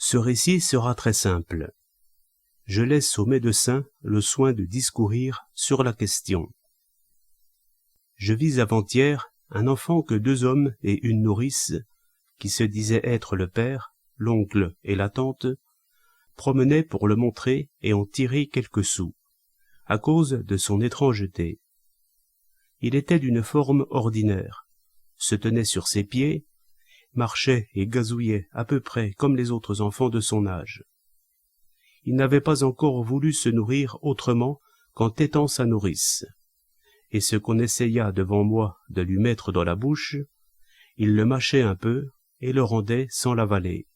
Ce récit sera très simple. Je laisse au médecin le soin de discourir sur la question. Je vis avant-hier un enfant que 2 hommes et une nourrice, qui se disaient être le père, l'oncle et la tante, promenaient pour le montrer et en tirer quelques sous, à cause de son étrangeté. Il était d'une forme ordinaire, se tenait sur ses pieds, marchait et gazouillait à peu près comme les autres enfants de son âge. Il n'avait pas encore voulu se nourrir autrement qu'en tétant sa nourrice, et ce qu'on essaya devant moi de lui mettre dans la bouche, il le mâchait un peu et le rendait sans l'avaler.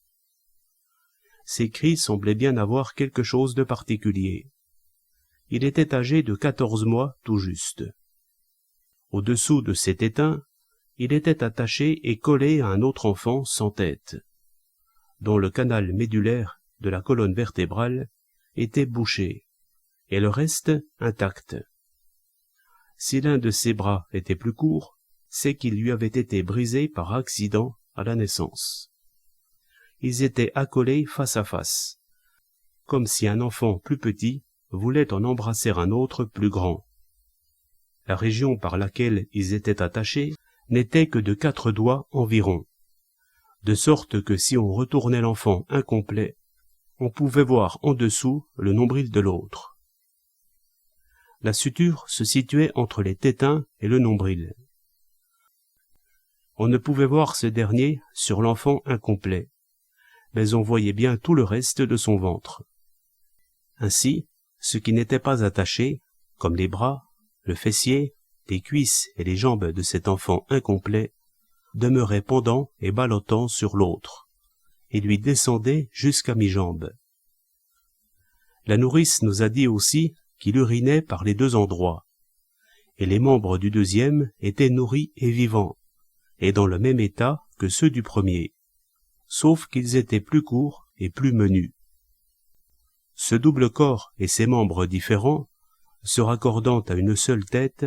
Ses cris semblaient bien avoir quelque chose de particulier. Il était âgé de 14 mois tout juste. Au-dessous de cet étain, il était attaché et collé à un autre enfant sans tête, dont le canal médulaire de la colonne vertébrale était bouché, et le reste intact. Si l'un de ses bras était plus court, c'est qu'il lui avait été brisé par accident à la naissance. Ils étaient accolés face à face, comme si un enfant plus petit voulait en embrasser un autre plus grand. La région par laquelle ils étaient attachés n'était que de 4 doigts environ, de sorte que si on retournait l'enfant incomplet, on pouvait voir en dessous le nombril de l'autre. La suture se situait entre les tétins et le nombril. On ne pouvait voir ce dernier sur l'enfant incomplet, mais on voyait bien tout le reste de son ventre. Ainsi, ce qui n'était pas attaché, comme les bras, le fessier, les cuisses et les jambes de cet enfant incomplet, demeurait pendant et ballottant sur l'autre, et lui descendait jusqu'à mi-jambe. La nourrice nous a dit aussi qu'il urinait par les 2 endroits, et les membres du deuxième étaient nourris et vivants, et dans le même état que ceux du premier, sauf qu'ils étaient plus courts et plus menus. Ce double corps et ses membres différents, se raccordant à une seule tête,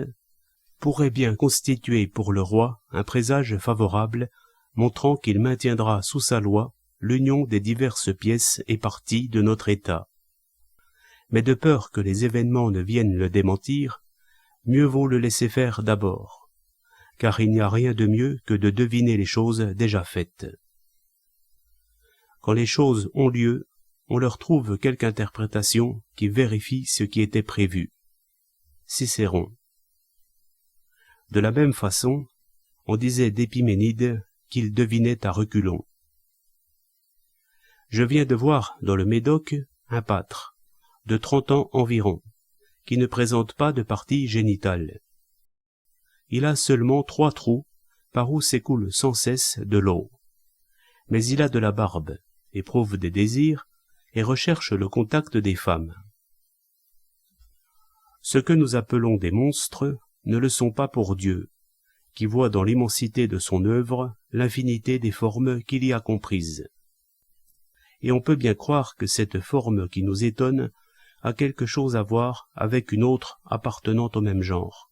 pourrait bien constituer pour le roi un présage favorable, montrant qu'il maintiendra sous sa loi l'union des diverses pièces et parties de notre État. Mais de peur que les événements ne viennent le démentir, mieux vaut le laisser faire d'abord, car il n'y a rien de mieux que de deviner les choses déjà faites. Quand les choses ont lieu, on leur trouve quelque interprétation qui vérifie ce qui était prévu. Cicéron. De la même façon, on disait d'Épiménide qu'il devinait à reculons. Je viens de voir dans le Médoc un pâtre, de 30 ans environ, qui ne présente pas de partie génitale. Il a seulement 3 trous par où s'écoule sans cesse de l'eau. Mais il a de la barbe, éprouve des désirs et recherche le contact des femmes. Ce que nous appelons des monstres ne le sont pas pour Dieu, qui voit dans l'immensité de son œuvre l'infinité des formes qu'il y a comprises. Et on peut bien croire que cette forme qui nous étonne a quelque chose à voir avec une autre appartenant au même genre,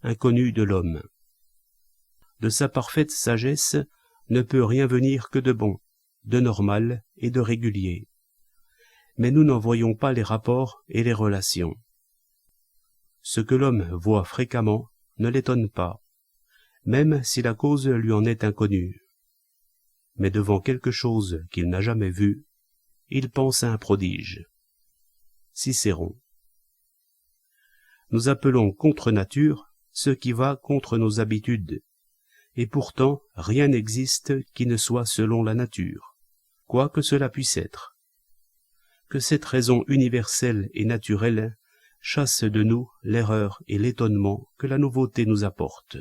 inconnue de l'homme. De sa parfaite sagesse ne peut rien venir que de bon, de normal et de régulier. Mais nous n'en voyons pas les rapports et les relations. Ce que l'homme voit fréquemment ne l'étonne pas, même si la cause lui en est inconnue. Mais devant quelque chose qu'il n'a jamais vu, il pense à un prodige. Cicéron. Nous appelons contre nature ce qui va contre nos habitudes, et pourtant rien n'existe qui ne soit selon la nature, quoi que cela puisse être. Que cette raison universelle et naturelle chasse de nous l'erreur et l'étonnement que la nouveauté nous apporte.